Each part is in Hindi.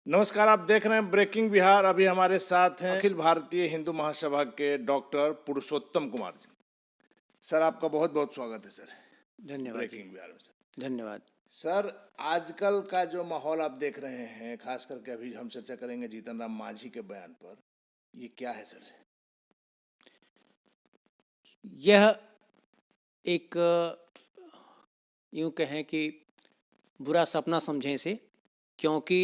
नमस्कार, आप देख रहे हैं ब्रेकिंग बिहार। अभी हमारे साथ हैं अखिल भारतीय हिंदू महासभा के डॉक्टर पुरुषोत्तम कुमार जी। सर, आपका बहुत बहुत स्वागत है सर धन्यवाद ब्रेकिंग बिहार में। सर धन्यवाद। सर, आजकल का जो माहौल आप देख रहे हैं, खास करके अभी हम चर्चा करेंगे जीतन राम मांझी के बयान पर, ये क्या है सर? यह एक यूं कहें कि बुरा सपना समझें इसे, क्योंकि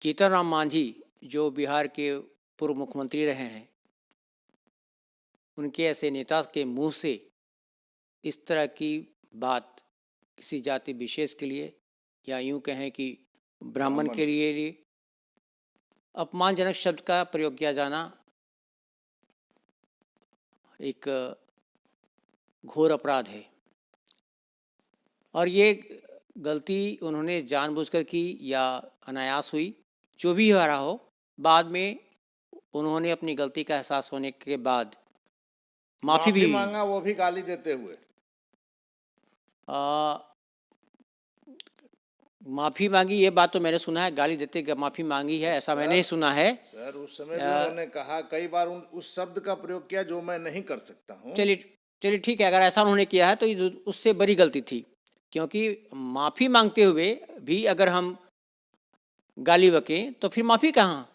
जीतन राम मांझी जो बिहार के पूर्व मुख्यमंत्री रहे हैं, उनके ऐसे नेता के मुंह से इस तरह की बात किसी जाति विशेष के लिए या यूं कहें कि ब्राह्मण के लिए अपमानजनक शब्द का प्रयोग किया जाना एक घोर अपराध है। और ये गलती उन्होंने जानबूझकर की या अनायास हुई, जो भी हो रहा हो, बाद में उन्होंने अपनी गलती का एहसास होने के बाद माफ़ी भी मांगा, वो भी गाली देते हुए। माफ़ी मांगी, ये बात तो मैंने सुना है। गाली देते माफ़ी मांगी है ऐसा मैंने नहीं सुना है। सर, उस समय भी उन्होंने कहा, कई बार उस शब्द का प्रयोग किया जो मैं नहीं कर सकता हूँ। चलिए ठीक है, अगर ऐसा उन्होंने किया है तो ये उससे बड़ी गलती थी, क्योंकि माफ़ी मांगते हुए भी अगर हम गाली बकें तो फिर माफ़ी कहाँ?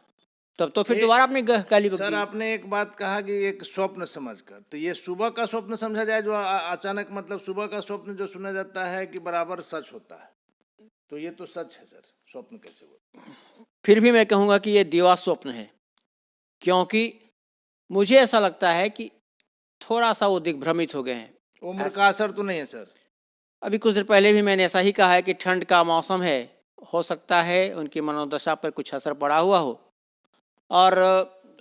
तब तो फिर दोबारा आपने गाली बक दी। सर, आपने एक बात कहा कि एक स्वप्न समझकर, तो ये सुबह का स्वप्न समझा जाए जो अचानक, मतलब सुबह का स्वप्न जो सुना जाता है कि बराबर सच होता है, तो ये तो सच है सर, स्वप्न कैसे हुआ? फिर भी मैं कहूँगा कि ये दिवा स्वप्न है, क्योंकि मुझे ऐसा लगता है कि थोड़ा सा वो दिग्भ्रमित हो गए हैं। उम्र का असर तो नहीं है सर? अभी कुछ देर पहले भी मैंने ऐसा ही कहा है कि ठंड का मौसम है, हो सकता है उनकी मनोदशा पर कुछ असर पड़ा हुआ हो। और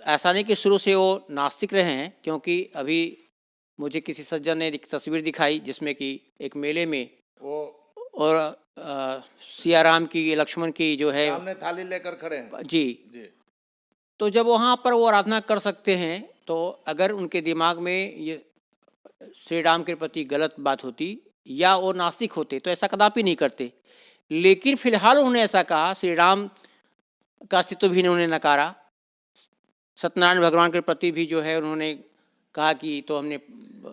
ऐसा नहीं कि शुरू से वो नास्तिक रहे हैं, क्योंकि अभी मुझे किसी सज्जन ने एक तस्वीर दिखाई जिसमें कि एक मेले में वो और सिया राम की, लक्ष्मण की जो है सामने थाली लेकर खड़े हैं। जी। तो जब वहाँ पर वो आराधना कर सकते हैं, तो अगर उनके दिमाग में ये श्री राम के प्रति गलत बात होती या वो नास्तिक होते तो ऐसा कदापि नहीं करते। लेकिन फिलहाल उन्होंने ऐसा कहा, श्री राम का अस्तित्व भी उन्होंने नकारा, सत्यनारायण भगवान के प्रति भी जो है उन्होंने कहा कि तो हमने।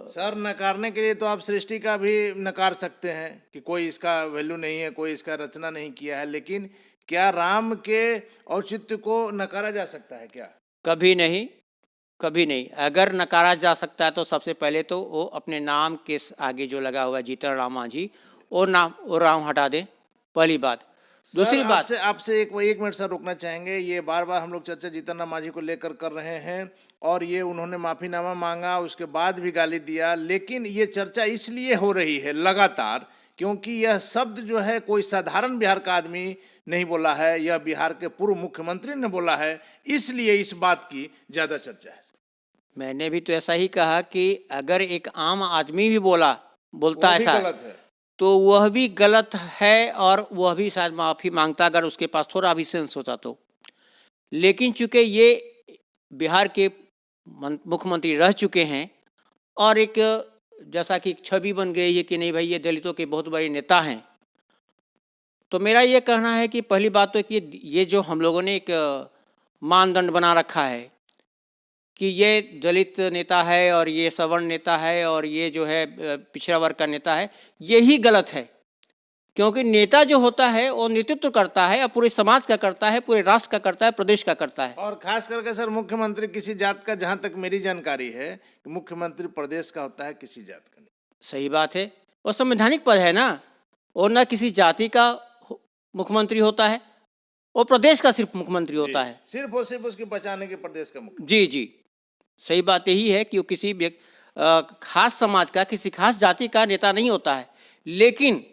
सर, नकारने के लिए तो आप सृष्टि का भी नकार सकते हैं कि कोई इसका वैल्यू नहीं है, कोई इसका रचना नहीं किया है, लेकिन क्या राम के औचित्य को नकारा जा सकता है क्या? कभी नहीं, कभी नहीं। अगर नकारा जा सकता है तो सबसे पहले तो वो अपने नाम के आगे जो लगा हुआ जीतन राम मांझी, वो नाम, वो राम हटा दें, पहली बात। दूसरी बात, आपसे एक मिनट सर रुकना चाहेंगे। ये बार बार हम लोग चर्चा जीतन राम मांझी को लेकर कर रहे हैं, और ये उन्होंने माफीनामा मांगा, उसके बाद भी गाली दिया, लेकिन ये चर्चा इसलिए हो रही है लगातार क्योंकि यह शब्द जो है कोई साधारण बिहार का आदमी नहीं बोला है, यह बिहार के पूर्व मुख्यमंत्री ने बोला है, इसलिए इस बात की ज्यादा चर्चा है। मैंने भी तो ऐसा ही कहा कि अगर एक आम आदमी भी बोलता ऐसा है तो वह भी गलत है, और वह भी शायद माफ़ी मांगता अगर उसके पास थोड़ा भी सेंस होता तो। लेकिन चूंकि ये बिहार के मुख्यमंत्री रह चुके हैं और एक जैसा कि छवि बन गई है कि नहीं भाई ये दलितों के बहुत बड़े नेता हैं, तो मेरा ये कहना है कि पहली बात तो कि ये जो हम लोगों ने एक मानदंड बना रखा है कि ये दलित नेता है और ये सवर्ण नेता है और ये जो है पिछड़ा वर्ग का नेता है, यही गलत है। क्योंकि नेता जो होता है वो नेतृत्व करता है, और पूरे समाज का करता है, पूरे राष्ट्र का करता है, प्रदेश का करता है। और खास करके सर मुख्यमंत्री किसी जात का, जहां तक मेरी जानकारी है, मुख्यमंत्री प्रदेश का होता है, किसी जात का नहीं। सही बात है, वो संवैधानिक पद है ना, और ना किसी जाति का मुख्यमंत्री होता है, वो प्रदेश का सिर्फ मुख्यमंत्री होता है, सिर्फ और सिर्फ उसके बचाने के प्रदेश का मुख्यमंत्री। जी जी, सही बात यही है कि वो किसी खास समाज का, किसी खास जाति का नेता नहीं होता है। लेकिन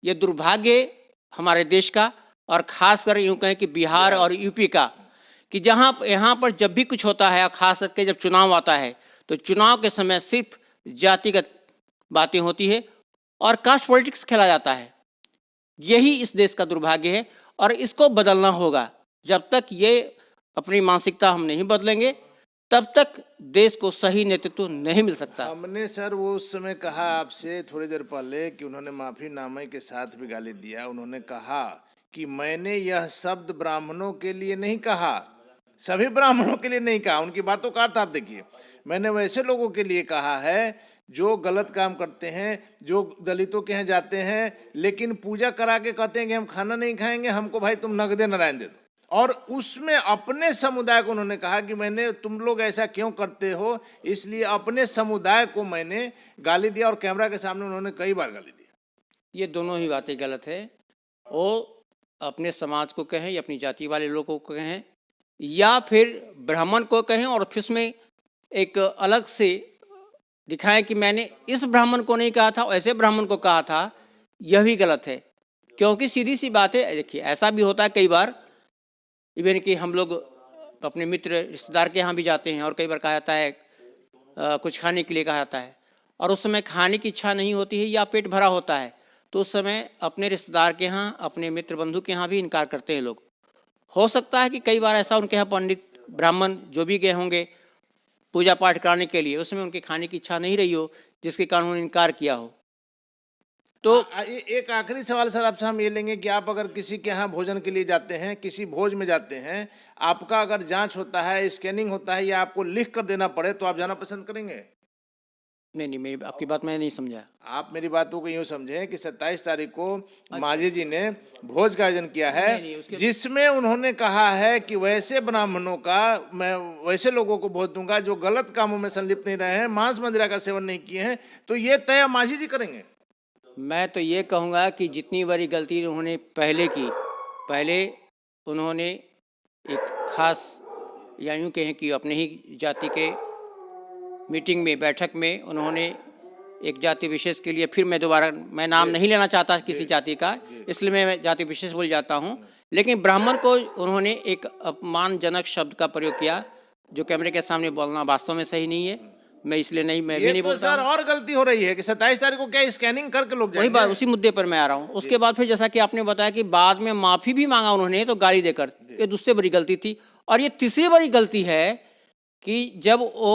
ये दुर्भाग्य हमारे देश का, और खासकर यूँ कहें कि बिहार और यूपी का, कि जहाँ यहाँ पर जब भी कुछ होता है, और खास करके जब चुनाव आता है, तो चुनाव के समय सिर्फ जातिगत बातें होती है और कास्ट पॉलिटिक्स खेला जाता है। यही इस देश का दुर्भाग्य है, और इसको बदलना होगा। जब तक ये अपनी मानसिकता हम नहीं बदलेंगे, तब तक देश को सही नेतृत्व नहीं मिल सकता। हमने सर वो उस समय कहा आपसे थोड़ी देर पहले कि उन्होंने माफीनामे के साथ भी गाली दिया। उन्होंने कहा कि मैंने यह शब्द ब्राह्मणों के लिए नहीं कहा, सभी ब्राह्मणों के लिए नहीं कहा। उनकी बातों का अर्थ आप देखिए, मैंने वैसे लोगों के लिए कहा है जो गलत काम करते हैं, जो दलितों के यहाँ जाते हैं लेकिन पूजा करा के कहते हैं कि हम खाना नहीं खाएंगे, हमको भाई तुम नगदे नारायण दे दो। और उसमें अपने समुदाय को उन्होंने कहा कि मैंने, तुम लोग ऐसा क्यों करते हो, इसलिए अपने समुदाय को मैंने गाली दिया। और कैमरा के सामने उन्होंने कई बार गाली दिया। ये दोनों ही बातें गलत है। वो अपने समाज को कहें या अपनी जाति वाले लोगों को कहें या फिर ब्राह्मण को कहें और फिर उसमें एक अलग से दिखाएं कि मैंने इस ब्राह्मण को नहीं कहा था, ऐसे ब्राह्मण को कहा था, यह भी गलत है। क्योंकि सीधी सी बात है, देखिए ऐसा भी होता है कई बार, इवन कि हम लोग अपने मित्र रिश्तेदार के यहाँ भी जाते हैं और कई बार कहा जाता है कुछ खाने के लिए कहा जाता है और उस समय खाने की इच्छा नहीं होती है या पेट भरा होता है, तो उस समय अपने रिश्तेदार के यहाँ, अपने मित्र बंधु के यहाँ भी इनकार करते हैं लोग। हो सकता है कि कई बार ऐसा उनके यहाँ पंडित ब्राह्मण जो भी गए होंगे पूजा पाठ कराने के लिए, उसमें उनके खाने की इच्छा नहीं रही हो, जिसके कारण उन्होंने इनकार किया हो। तो एक आखिरी सवाल सर आपसे हम ये लेंगे कि आप अगर किसी के यहाँ भोजन के लिए जाते हैं, किसी भोज में जाते हैं, आपका अगर जांच होता है, स्कैनिंग होता है या आपको लिख कर देना पड़े तो आप जाना पसंद करेंगे? नहीं, मेरी आपकी बात मैं नहीं समझा। आप मेरी बातों को यूँ समझें कि 27 तारीख को मांझी जी ने भोज का आयोजन किया है, जिसमें उन्होंने कहा है कि वैसे ब्राह्मणों का मैं वैसे लोगों को भोज दूंगा जो गलत कामों में संलिप्त नहीं रहे हैं, मांस मदिरा का सेवन नहीं किए हैं, तो ये तय मांझी जी करेंगे? मैं तो ये कहूँगा कि जितनी बड़ी गलती उन्होंने पहले की, पहले उन्होंने एक खास या यूँ कहें कि अपने ही जाति के मीटिंग में, बैठक में उन्होंने एक जाति विशेष के लिए, फिर मैं नाम नहीं लेना चाहता किसी जाति का, इसलिए मैं जाति विशेष बोल जाता हूँ, लेकिन ब्राह्मण को उन्होंने एक अपमानजनक शब्द का प्रयोग किया जो कैमरे के सामने बोलना वास्तव में सही नहीं है। मैं इसलिए नहीं, मैं भी नहीं बोलता। सर और गलती हो रही है कि 27 तारीख को क्या स्कैनिंग करके लोग वही बात, उसी मुद्दे पर मैं आ रहा हूँ। उसके बाद फिर जैसा कि आपने बताया कि बाद में माफी भी मांगा उन्होंने तो गाली देकर, ये दूसरी बड़ी गलती थी। और ये तीसरी बड़ी गलती है कि जब वो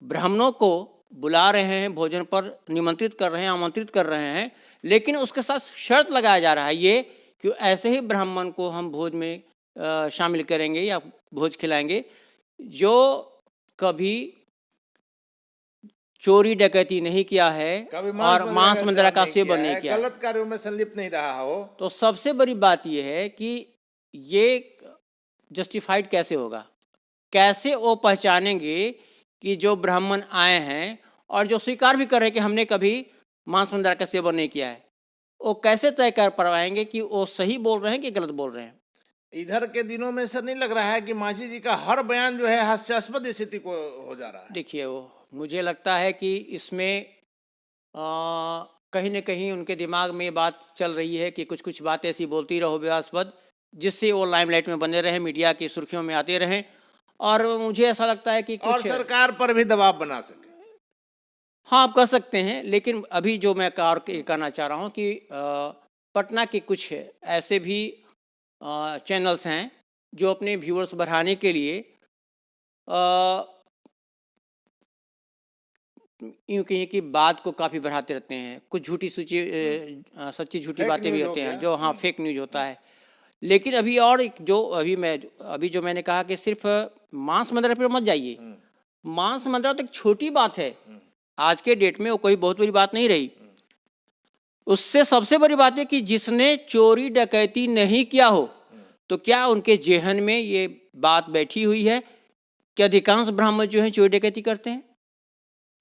ब्राह्मणों को बुला रहे हैं, भोजन पर निमंत्रित कर रहे हैं, आमंत्रित कर रहे हैं, लेकिन उसके साथ शर्त लगाया जा रहा है ये कि ऐसे ही ब्राह्मण को हम भोज में शामिल करेंगे या भोज खिलाएंगे जो कभी चोरी डकैती नहीं किया है और मांस मदिरा का सेवन नहीं किया, गलत कार्यों में संलिप्त नहीं रहा हो। तो सबसे बड़ी बात यह है कि ये जस्टिफाइड कैसे होगा, कैसे वो पहचानेंगे कि जो ब्राह्मण आए हैं और जो स्वीकार भी कर रहे हैं कि हमने कभी मांस मदिरा का सेवन नहीं किया है, वो कैसे तय कर पाएंगे कि वो सही बोल रहे हैं कि गलत बोल रहे हैं? इधर के दिनों में सर नहीं लग रहा है कि मांझी जी का हर बयान जो है हास्यास्पद स्थिति को हो जा रहा है? देखिए, वो मुझे लगता है कि इसमें कहीं न कहीं उनके दिमाग में बात चल रही है कि कुछ कुछ बातें ऐसी बोलती रहो विवादास्पद, जिससे वो लाइमलाइट में बने रहें, मीडिया की सुर्खियों में आते रहें। और मुझे ऐसा लगता है कि कुछ और सरकार पर भी दबाव बना सके। हाँ, आप कह सकते हैं, लेकिन अभी जो मैं कहना चाह रहा हूँ कि पटना के कुछ ऐसे भी चैनल्स हैं जो अपने व्यूअर्स बढ़ाने के लिए यूँ कहिए कि बात को काफ़ी बढ़ाते रहते हैं। कुछ झूठी सच्ची झूठी बातें भी होते हैं जो फेक न्यूज होता है। लेकिन अभी और अभी जो मैंने कहा कि सिर्फ मांस मदिरा पर मत जाइए, मांस मदिरा तो एक छोटी बात है, आज के डेट में वो कोई बहुत बड़ी बात नहीं रही। उससे सबसे बड़ी बात है कि जिसने चोरी डकैती नहीं किया हो, तो क्या उनके जेहन में ये बात बैठी हुई है कि अधिकांश ब्राह्मण जो हैं चोरी डकैती करते हैं?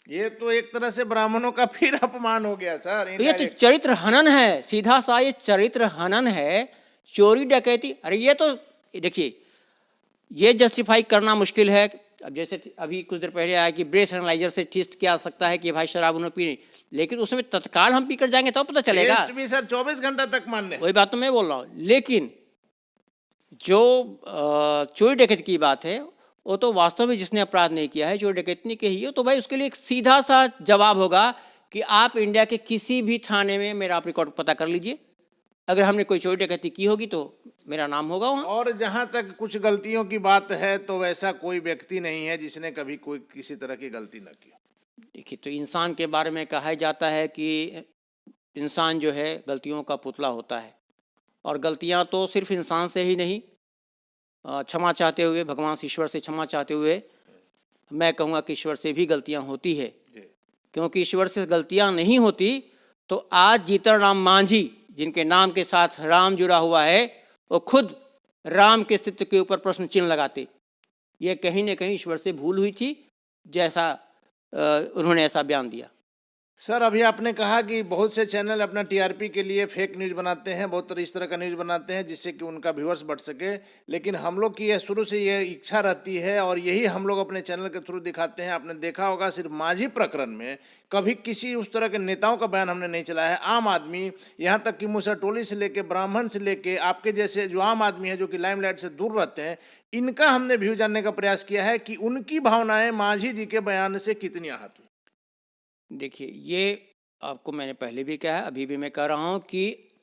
ये तो एक तरह से ब्राह्मणों का फिर अपमान हो गया सर। ये तो चरित्र हनन है, सीधा सा ये चरित्र हनन है, चोरी डकैती। अरे ये तो देखिए, ये जस्टिफाई करना मुश्किल है। अब जैसे अभी कुछ देर पहले आया कि ब्रेथ एनालाइजर से टेस्ट किया सकता है कि भाई शराब उन्होंने पी, लेकिन उसमें तत्काल हम पीकर जाएंगे तो पता चलेगा। टेस्ट भी सर 24 घंटा तक मान्य। वही बात तो मैं बोल रहा हूँ। लेकिन जो चोरी डकैती की बात है, वो तो वास्तव में जिसने अपराध नहीं किया है, चोरी डकैती नहीं की है, तो भाई उसके लिए एक सीधा सा जवाब होगा कि आप इंडिया के किसी भी थाने में मेरा आप रिकॉर्ड पता कर लीजिए, अगर हमने कोई चोरी डकैती की होगी तो मेरा नाम होगा वहाँ। और जहां तक कुछ गलतियों की बात है तो वैसा कोई व्यक्ति नहीं है जिसने कभी कोई किसी तरह की गलती न की। देखिए, तो इंसान के बारे में कहा जाता है कि इंसान जो है गलतियों का पुतला होता है, और गलतियां तो सिर्फ इंसान से ही नहीं, क्षमा चाहते हुए, भगवान से, ईश्वर से क्षमा चाहते हुए, मैं कहूँगा कि ईश्वर से भी गलतियां होती है। क्योंकि ईश्वर से गलतियां नहीं होती तो आज जीतन राम मांझी, जिनके नाम के साथ राम जुड़ा हुआ है, वो खुद राम के अस्तित्व के ऊपर प्रश्न चिन्ह लगाते। ये कहीं न कहीं ईश्वर से भूल हुई थी, जैसा उन्होंने ऐसा बयान दिया। सर, अभी आपने कहा कि बहुत से चैनल अपना टीआरपी के लिए फेक न्यूज़ बनाते हैं, बहुत तरह इस तरह का न्यूज़ बनाते हैं जिससे कि उनका व्यूअर्स बढ़ सके, लेकिन हम लोग की यह शुरू से यह इच्छा रहती है और यही हम लोग अपने चैनल के थ्रू दिखाते हैं। आपने देखा होगा सिर्फ मांझी प्रकरण में कभी किसी उस तरह के नेताओं का बयान हमने नहीं चलाया है। आम आदमी, यहाँ तक कि मूसा टोली से लेके, ब्राह्मण से लेके, आपके जैसे जो आम आदमी है जो कि लाइमलाइट से दूर रहते हैं, इनका हमने व्यू जानने का प्रयास किया है कि उनकी भावनाएं मांझी जी के बयान से कितनी आहत हुई। देखिए, ये आपको मैंने पहले भी कहा, अभी भी मैं कह रहा हूँ कि,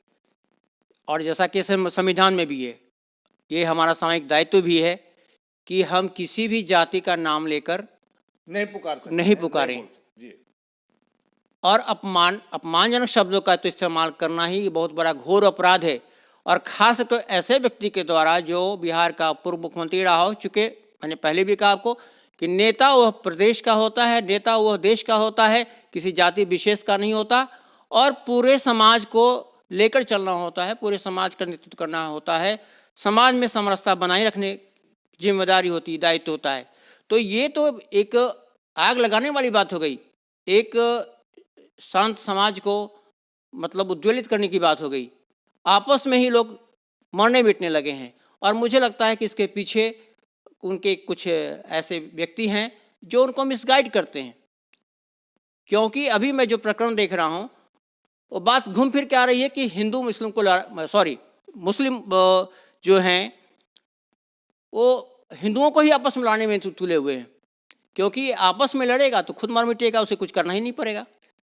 और जैसा कि संविधान में भी है, ये हमारा सामाजिक दायित्व भी है कि हम किसी भी जाति का नाम लेकर नहीं पुकार सकते, नहीं पुकारें। जी। और अपमानजनक शब्दों का तो इस्तेमाल करना ही बहुत बड़ा घोर अपराध है, और खास तो ऐसे व्यक्ति के द्वारा जो बिहार का पूर्व मुख्यमंत्री रहा हो चुके। मैंने पहले भी कहा आपको कि नेता वह प्रदेश का होता है, नेता वह देश का होता है, किसी जाति विशेष का नहीं होता, और पूरे समाज को लेकर चलना होता है, पूरे समाज का नेतृत्व करना होता है, समाज में समरसता बनाए रखने की जिम्मेदारी होती है, दायित्व होता है। तो ये तो एक आग लगाने वाली बात हो गई, एक शांत समाज को मतलब उज्ज्वलित करने की बात हो गई। आपस में ही लोग मरने मिटने लगे हैं, और मुझे लगता है कि इसके पीछे उनके कुछ ऐसे व्यक्ति हैं जो उनको मिसगाइड करते हैं। क्योंकि अभी मैं जो प्रकरण देख रहा हूँ, वो बात घूम फिर के आ रही है कि हिंदू मुस्लिम को मुस्लिम जो हैं वो हिंदुओं को ही आपस में लड़ने में तुले हुए हैं, क्योंकि आपस में लड़ेगा तो खुद मर मिटेगा, उसे कुछ करना ही नहीं पड़ेगा।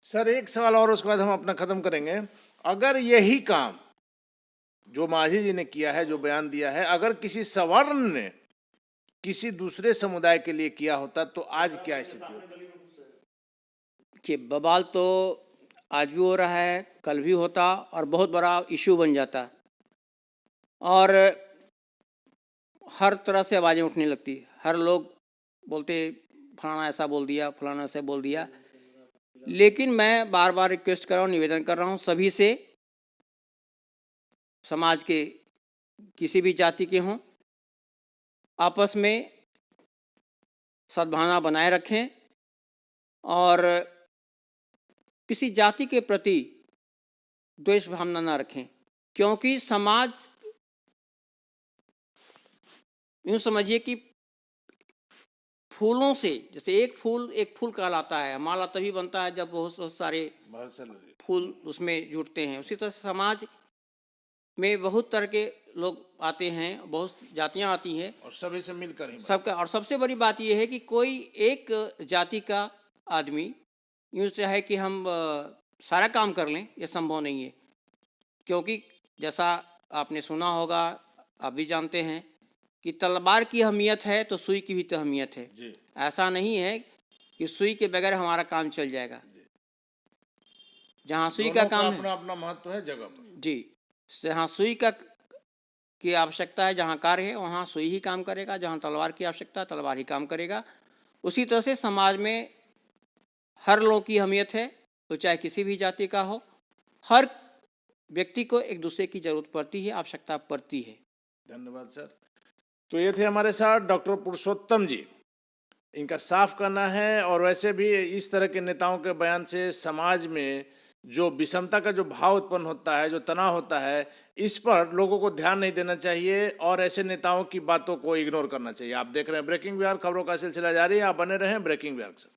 सर, एक सवाल और उसके बाद हम अपना खत्म करेंगे। अगर यही काम जो मांझी जी ने किया है, जो बयान दिया है, अगर किसी सवर्ण ने किसी दूसरे समुदाय के लिए किया होता तो आज क्या स्थिति होती? कि बवाल तो आज भी हो रहा है, कल भी होता, और बहुत बड़ा इशू बन जाता, और हर तरह से आवाज़ें उठने लगती। हर लोग बोलते फलाना ऐसा बोल दिया, फलाना ऐसा बोल दिया। लेकिन मैं बार बार रिक्वेस्ट कर रहा हूँ, निवेदन कर रहा हूँ सभी से, समाज के किसी भी जाति के हों, आपस में सद्भावना बनाए रखें और किसी जाति के प्रति द्वेष भावना न रखें। क्योंकि समाज, यूँ समझिए कि फूलों से, जैसे एक फूल कहलाता है, माला तभी बनता है जब बहुत सारे फूल उसमें जुटते हैं। उसी तरह समाज में बहुत तरह के लोग आते हैं, बहुत जातियां आती हैं, और सभी से मिलकर ही सबका। और सबसे बड़ी बात यह है कि कोई एक जाति का आदमी यूँ चाहे कि हम सारा काम कर लें, ये संभव नहीं है। क्योंकि जैसा आपने सुना होगा, आप भी जानते हैं कि तलवार की अहमियत है तो सुई की भी तो अहमियत है जी। ऐसा नहीं है कि सुई के बगैर हमारा काम चल जाएगा। जहाँ सुई का काम है, अपना महत्व है जगह पर जी। जहाँ सुई की आवश्यकता है, जहाँ कार्य है, वहाँ सुई ही काम करेगा। जहाँ तलवार की आवश्यकता है, तलवार ही काम करेगा। उसी तरह से समाज में हर लोगों की अहमियत है, तो चाहे किसी भी जाति का हो, हर व्यक्ति को एक दूसरे की जरूरत पड़ती है, आवश्यकता पड़ती है। धन्यवाद सर। तो ये थे हमारे साथ डॉक्टर पुरुषोत्तम जी। इनका साफ करना है, और वैसे भी इस तरह के नेताओं के बयान से समाज में जो विषमता का जो भाव उत्पन्न होता है, जो तनाव होता है, इस पर लोगों को ध्यान नहीं देना चाहिए और ऐसे नेताओं की बातों को इग्नोर करना चाहिए। आप देख रहे हैं ब्रेकिंग बिहार, खबरों का सिलसिला जारी है। आप बने रहें ब्रेकिंग बिहार के साथ।